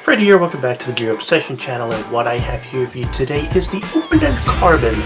Fred here, welcome back to the Gear Obsession channel, and what I have here for you today is the Opinel Carbon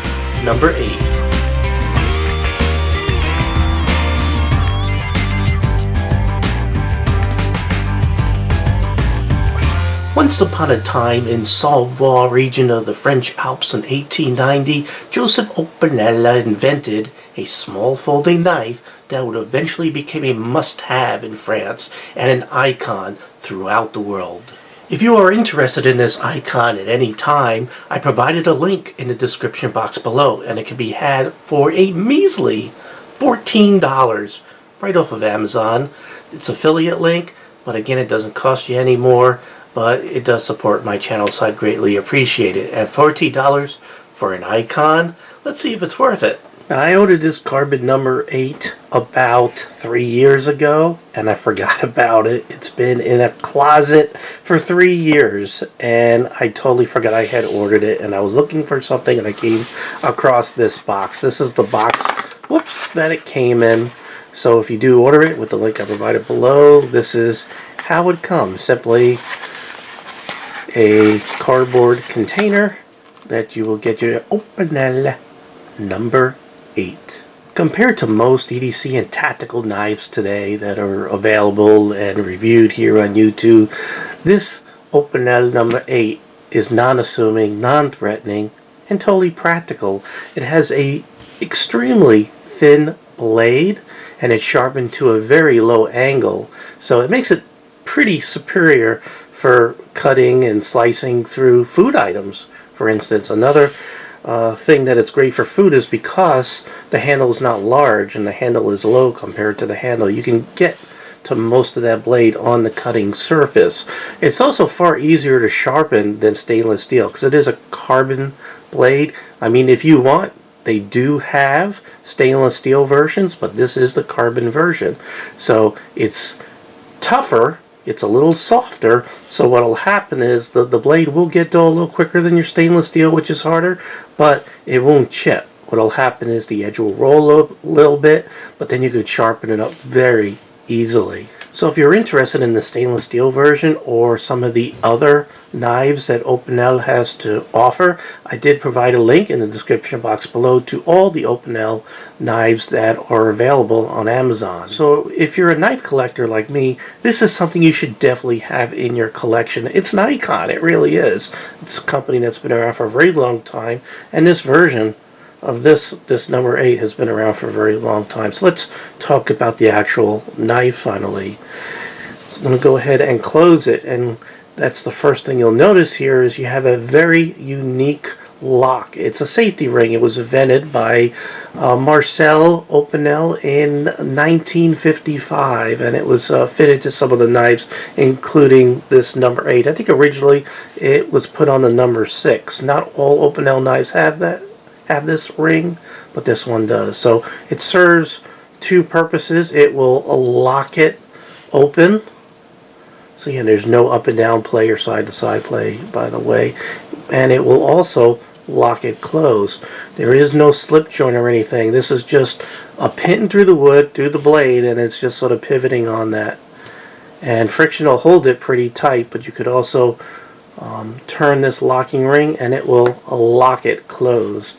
number 8. Once upon a time in Savoie region of the French Alps in 1890, Joseph Opinel invented a small folding knife that would eventually become a must-have in France and an icon throughout the world. If you are interested in this icon at any time, I provided a link in the description box below, and it can be had for a measly $14 right off of Amazon. It's an affiliate link, but again, it doesn't cost you any more, but it does support my channel, so I'd greatly appreciate it. At $14 for an icon, let's see if it's worth it. Now, I ordered this Carbon number 8 about 3 years ago, and I forgot about it. It's been in a closet for 3 years, and I totally forgot I had ordered it, and I was looking for something, and I came across this box. This is the box, that it came in. So if you do order it with the link I provided below, this is how it comes. Simply a cardboard container that you will get your Opinel number 8. Compared to most EDC and tactical knives today that are available and reviewed here on YouTube, this Opinel number 8 is non-assuming, non-threatening, and totally practical. It has a extremely thin blade, and it's sharpened to a very low angle, so it makes it pretty superior for cutting and slicing through food items, for instance. Another thing that it's great for food is because the handle is not large and the handle is low compared to the handle. You can get to most of that blade on the cutting surface. It's also far easier to sharpen than stainless steel because it is a carbon blade. I mean, if you want, they do have stainless steel versions, but this is the carbon version. So it's tougher. It's a little softer, so what will happen is the blade will get dull a little quicker than your stainless steel, which is harder, but it won't chip. What will happen is the edge will roll a little bit, but then you could sharpen it up very easily. So if you're interested in the stainless steel version or some of the other knives that Opinel has to offer, I did provide a link in the description box below to all the Opinel knives that are available on Amazon. So if you're a knife collector like me, this is something you should definitely have in your collection. It's an icon, it really is. It's a company that's been around for a very long time, and this version of this number 8 has been around for a very long time. So let's talk about the actual knife finally. So I'm going to go ahead and close it, and that's the first thing you'll notice here is you have a very unique lock. It's a safety ring. It was invented by Marcel Opinel in 1955, and it was fitted to some of the knives, including this number 8. I think originally it was put on the number 6. Not all Opinel knives have this ring, but this one does. So it serves two purposes. It will lock it open. So yeah, there's no up and down play or side to side play, by the way. And it will also lock it closed. There is no slip joint or anything. This is just a pin through the wood, through the blade, and it's just sort of pivoting on that. And friction will hold it pretty tight, but you could also turn this locking ring and it will lock it closed.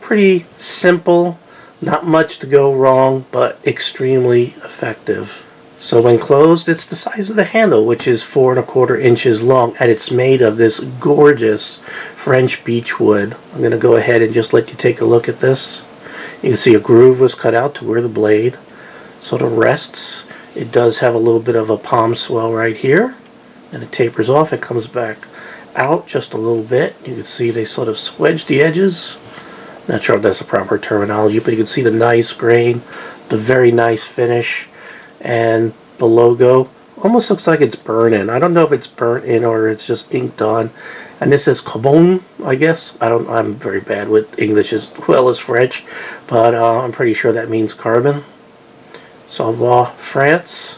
Pretty simple, not much to go wrong, but extremely effective. So when closed, it's the size of the handle, which is 4 1/4 inches long, and it's made of this gorgeous French beech wood. I'm going to go ahead and just let you take a look at this. You can see a groove was cut out to where the blade sort of rests. It does have a little bit of a palm swell right here, and it tapers off. It comes back out just a little bit. You can see they sort of swedge the edges. Not sure if that's the proper terminology, but you can see the nice grain, the very nice finish, and the logo almost looks like it's burnt in. I don't know if it's burnt in or it's just inked on. And this is Carbon, I guess. I'm very bad with English as well as French, but I'm pretty sure that means carbon. Savoie, France.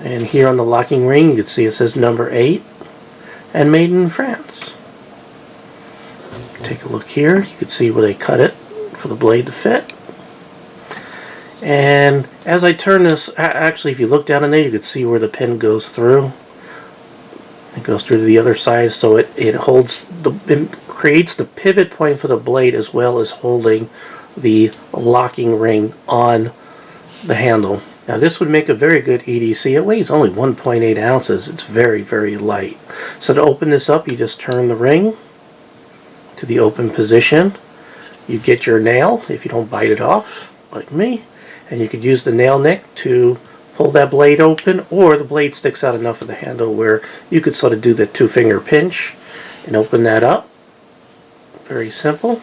And here on the locking ring, you can see it says number 8 and made in France. Take a look here. You can see where they cut it for the blade to fit. And as I turn this, actually if you look down in there, you can see where the pin goes through. It goes through to the other side, so it creates the pivot point for the blade as well as holding the locking ring on the handle. Now this would make a very good EDC. It weighs only 1.8 ounces. It's very, very light. So to open this up, you just turn the ring to the open position. You get your nail, if you don't bite it off, like me, and you could use the nail nick to pull that blade open, or the blade sticks out enough of the handle where you could sort of do the 2-finger pinch and open that up. Very simple.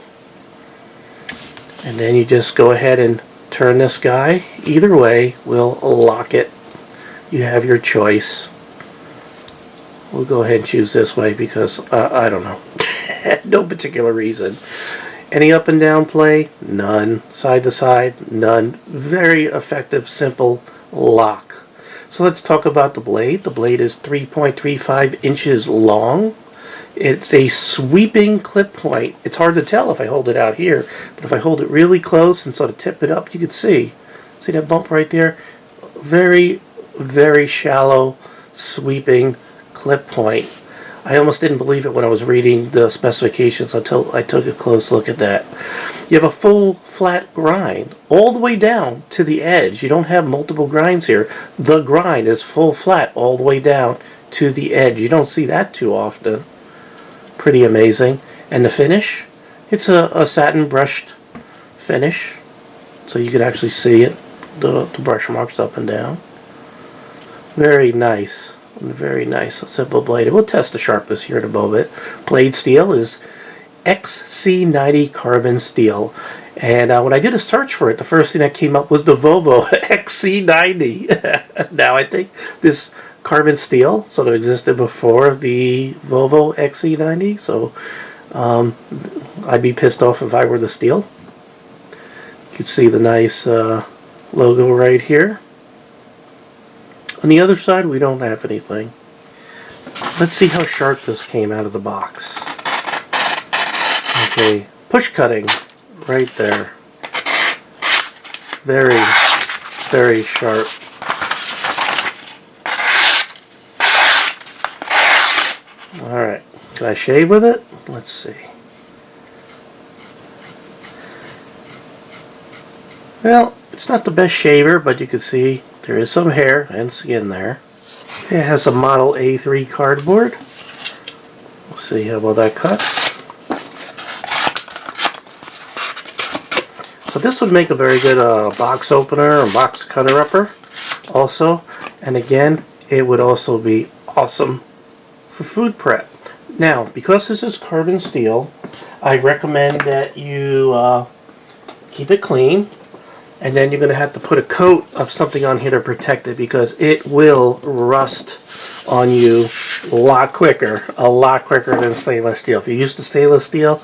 And then you just go ahead and turn this guy. Either way will lock it. You have your choice. We'll go ahead and choose this way because I don't know. No particular reason. Any up and down play? None. Side to side? None. Very effective, simple lock. So let's talk about the blade. The blade is 3.35 inches long. It's a sweeping clip point. It's hard to tell if I hold it out here, but if I hold it really close and sort of tip it up, you can see that bump right there? Very, very shallow sweeping clip point. I almost didn't believe it when I was reading the specifications until I took a close look at that. You have a full flat grind all the way down to the edge. You don't have multiple grinds here. The grind is full flat all the way down to the edge. You don't see that too often. Pretty amazing. And the finish, it's a satin brushed finish, so you could actually see it, the brush marks up and down. Very nice. Very nice, simple blade. We'll test the sharpness here in a moment. Blade steel is XC90 carbon steel. And when I did a search for it, the first thing that came up was the Volvo XC90. Now I think this carbon steel sort of existed before the Volvo XC90, so I'd be pissed off if I were the steel. You can see the nice logo right here. On the other side, we don't have anything. Let's see how sharp this came out of the box. Okay, push cutting right there. Very, very sharp. Alright, can I shave with it? Let's see. Well, it's not the best shaver, but you can see there is some hair and skin there. It has a Model A3 cardboard. We'll see how well that cuts. So this would make a very good box opener or box cutter upper also. And again, it would also be awesome for food prep. Now, because this is carbon steel, I recommend that you keep it clean. And then you're going to have to put a coat of something on here to protect it because it will rust on you a lot quicker than stainless steel. If you're used to stainless steel,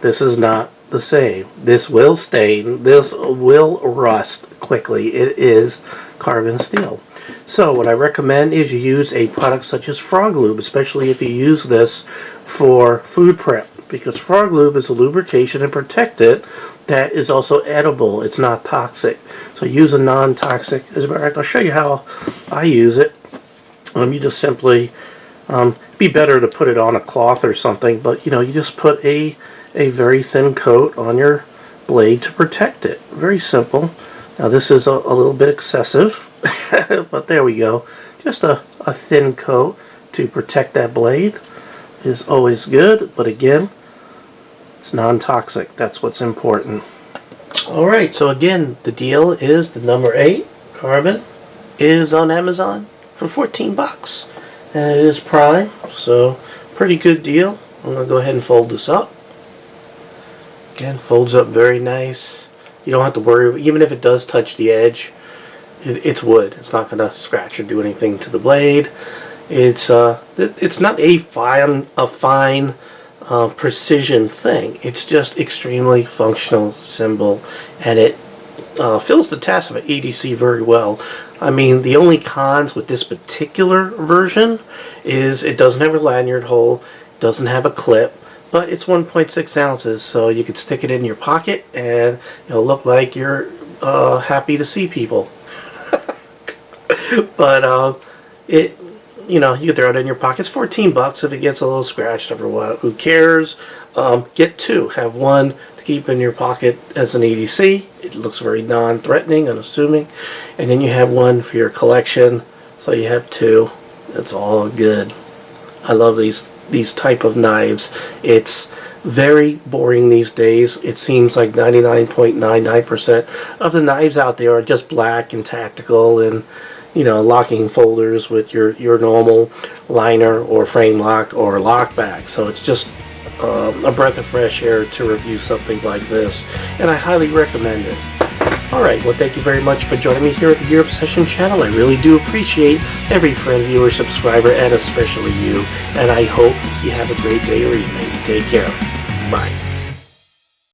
this is not the same. This will stain. This will rust quickly. It is carbon steel. So what I recommend is you use a product such as Frog Lube, especially if you use this for food prep, because Frog Lube is a lubrication and protectant that is also edible. It's not toxic. So use a non-toxic. As a matter of fact, I'll show you how I use it. You just simply, be better to put it on a cloth or something, but you just put a very thin coat on your blade to protect it. Very simple. Now this is a little bit excessive, but there we go. Just a thin coat to protect that blade is always good, but again, it's non-toxic. That's what's important. Alright, so again, the deal is the number 8 carbon is on Amazon for 14 bucks. And it is prime, so pretty good deal. I'm going to go ahead and fold this up. Again, folds up very nice. You don't have to worry, even if it does touch the edge, it's wood. It's not going to scratch or do anything to the blade. It's not a fine precision thing. It's just extremely functional, simple, and it fills the task of an EDC very well. I mean, the only cons with this particular version is it doesn't have a lanyard hole, doesn't have a clip, but it's 1.6 ounces, so you could stick it in your pocket and it'll look like you're happy to see people. But you know, you can throw it in your pockets. 14 bucks if it gets a little scratched up or what. Who cares? Get two. Have one to keep in your pocket as an EDC. It looks very non-threatening, unassuming. And then you have one for your collection. So you have two. It's all good. I love these type of knives. It's very boring these days. It seems like 99.99% of the knives out there are just black and tactical and, you know, locking folders with your normal liner or frame lock or lock back. So it's just a breath of fresh air to review something like this, and I highly recommend it. Alright, well, thank you very much for joining me here at the Gear Obsession channel. I really do appreciate every friend, viewer, subscriber, and especially you. And I hope you have a great day or evening. Take care. Bye.